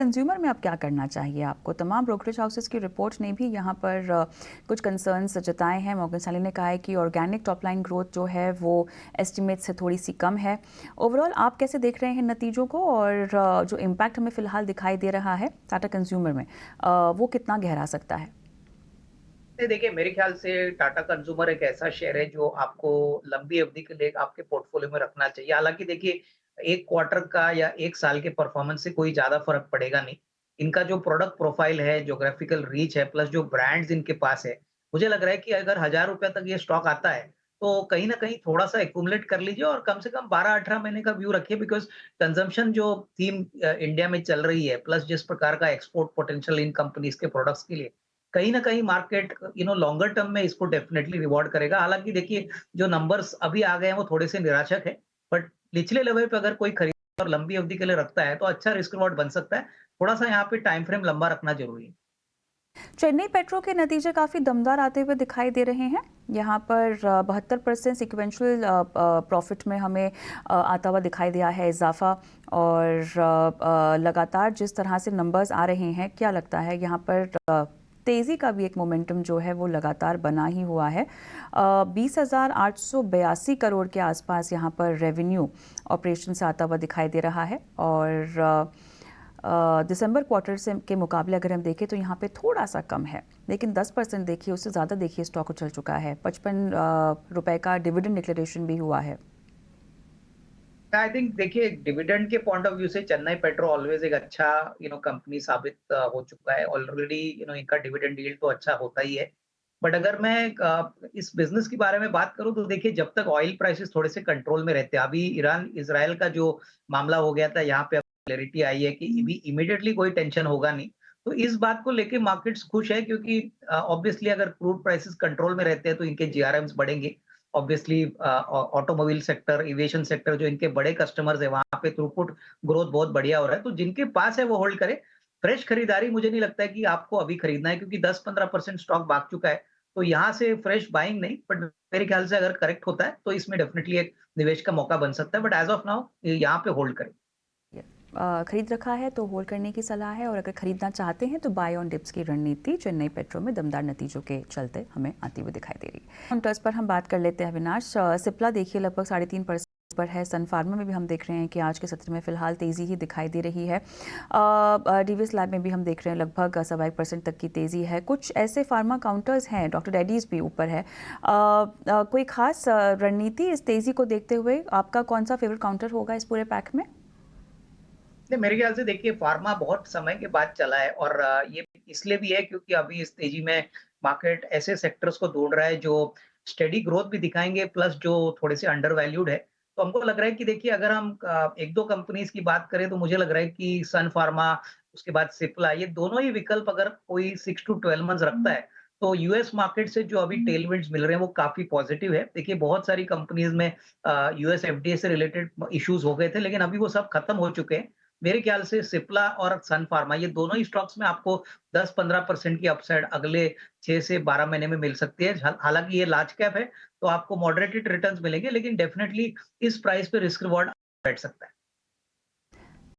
Consumer में अब क्या करना चाहिए आपको? तमाम ब्रोकरेज हाउसेस की रिपोर्ट ने भी यहाँ पर कुछ कंसर्न्स जताए हैं। मॉर्गन स्टैनली ने कहा है कि ऑर्गेनिक टॉप लाइन ग्रोथ जो है वो एस्टिमेट से थोड़ी सी कम है। ओवरऑल आप कैसे देख रहे हैं नतीजों को, और जो इम्पैक्ट हमें फ़िलहाल दिखाई दे रहा है टाटा कंज्यूमर में, वो कितना गहरा सकता है? देखिए, मेरे ख्याल से टाटा कंज्यूमर एक ऐसा शेयर है जो आपको लंबी अवधि के लिए आपके पोर्टफोलियो में रखना चाहिए। हालाँकि देखिए, 1 क्वार्टर का या 1 साल के परफॉर्मेंस से कोई ज़्यादा फ़र्क पड़ेगा नहीं। इनका जो प्रोडक्ट प्रोफाइल है, ज्योग्राफिकल रीच है, प्लस जो ब्रांड्स इनके पास है, मुझे लग रहा है कि अगर ₹1000 तक ये स्टॉक आता है, तो कहीं न कहीं थोड़ा-सा एक्यूमुलेट कर लीजिए और कम से कम 12-18 महीने का व्यू रखिए, बिकॉज़ कंज़म्पशन जो थीम इंडिया में चल रही है, प्लस जिस प्रकार का एक्सपोर्ट पोटेंशियल इन कंपनीज़ के प्रोडक्ट्स के लिए, कहीं न कहीं मार्केट लॉन्गर टर्म में इसको डेफिनिटली रिवार्ड करेगा। हालाँकि देखिए, जो नंबर्स अभी आ गए हैं वो थोड़े से निराशक हैं, बट निचले लेवल पे अगर कोई खरीद और लंबी अवधि के लिए रखता है तो अच्छा रिस्क रिवार्ड बन सकता है। थोड़ा-सा यहाँ पे टाइम फ्रेम लंबा रखना ज़रूरी है। चेन्नई पेट्रो के नतीजे काफ़ी दमदार आते हुए दिखाई दे रहे हैं। यहाँ पर 72% सिक्वेंशल प्रॉफिट में हमें आता हुआ दिखाई दिया है इजाफा, और लगातार जिस तरह से नंबर्स आ रहे हैं, क्या लगता है यहाँ पर तेज़ी का भी एक मोमेंटम जो है वो लगातार बना ही हुआ है। 20,882 करोड़ के आसपास यहाँ पर रेवेन्यू ऑपरेशन से आता हुआ दिखाई दे रहा है, और दिसंबर क्वार्टर से के मुकाबले अगर हम देखें तो यहाँ पे थोड़ा सा कम है, लेकिन 10% देखिए, उससे ज़्यादा देखिए स्टॉक उछल चुका है। 55 रुपए का डिविडेंड डिक्लेरेशन भी हुआ है। आई थिंक देखिए, डिविडेंड के पॉइंट ऑफ व्यू से चेन्नई पेट्रो ऑलवेज एक अच्छा कंपनी साबित हो चुका है। ऑलरेडी इनका डिविडेंड यील्ड तो अच्छा होता ही है। बट अगर मैं इस बिज़नेस के बारे में बात करूँ तो देखिए, जब तक ऑयल प्राइसेस थोड़े से कंट्रोल में रहते हैं, अभी ईरान-इज़राइल का जो मामला हो गया था, यहाँ पे अब क्लैरिटी आई है कि इमीडिएटली कोई टेंशन होगा नहीं। तो इस बात को लेके मार्केट्स खुश है, क्योंकि ऑब्वियसली अगर क्रूड प्राइसेस कंट्रोल में रहते हैं तो इनके जीआरएम्स बढ़ेंगे। Obviously automobile sector, aviation sector जो इनके बड़े कस्टमर्स है, वहाँ पे थ्रूपुट ग्रोथ बहुत बढ़िया हो रहा है। तो जिनके पास है वो होल्ड करें। फ्रेश खरीदारी मुझे नहीं लगता है कि आपको अभी खरीदना है, क्योंकि 10-15% स्टॉक भाग चुका है। तो यहाँ से फ्रेश बाइंग नहीं, बट मेरे ख्याल से अगर करेक्ट होता है तो इसमें डेफिनिटली एक निवेश का मौका बन सकता है। बट एज़ ऑफ नाउ यहाँ पे होल्ड करें। खरीद रखा है तो होल्ड करने की सलाह है, और अगर खरीदना चाहते हैं तो बाय ऑन डिप्स की रणनीति चेन्नई पेट्रो में दमदार नतीजों के चलते हमें आती हुई दिखाई दे रही है। काउंटर्स पर हम बात कर लेते हैं अविनाश। सिप्ला देखिए लगभग 3.5% पर है। सन फार्मा में भी हम देख रहे हैं कि आज के सत्र में फिलहाल तेज़ी ही दिखाई दे रही है। डीवीएस लैब में भी हम देख रहे हैं लगभग 1.25% तक की तेज़ी है। कुछ ऐसे फार्मा काउंटर्स हैं, डॉक्टर रेड्डीज भी ऊपर है। कोई खास रणनीति इस तेज़ी को देखते हुए आपका कौन सा फेवरेट काउंटर होगा इस पूरे पैक में? नहीं, मेरे ख्याल से देखिए, फार्मा बहुत समय के बाद चला है और ये इसलिए भी है क्योंकि अभी इस तेजी में मार्केट ऐसे सेक्टर्स को ढूंढ रहा है जो स्टेडी ग्रोथ भी दिखाएंगे, प्लस जो थोड़े से अंडर वैल्यूड है। तो हमको लग रहा है कि देखिए, अगर हम एक दो कंपनीज की बात करें तो मुझे लग रहा है कि सन फार्मा, उसके बाद सिप्ला, ये दोनों ही विकल्प अगर कोई 6 to 12 मंथ्स रखता है तो यूएस मार्केट से जो अभी टेलविंड्स मिल रहे हैं वो काफी पॉजिटिव है। देखिए, बहुत सारी कंपनीज में यूएस एफडीए से रिलेटेड इश्यूज हो गए थे, लेकिन अभी वो सब खत्म हो चुके हैं। मेरे ख्याल से सिप्ला और सन फार्मा, ये दोनों ही स्टॉक्स में आपको 10-15% की अपसाइड अगले 6 से 12 महीने में मिल सकती है। हालांकि ये लार्ज कैप है तो आपको मॉडरेटेड रिटर्न्स मिलेंगे, लेकिन डेफिनेटली इस प्राइस पे रिस्क रिवॉर्ड बैठ सकता है।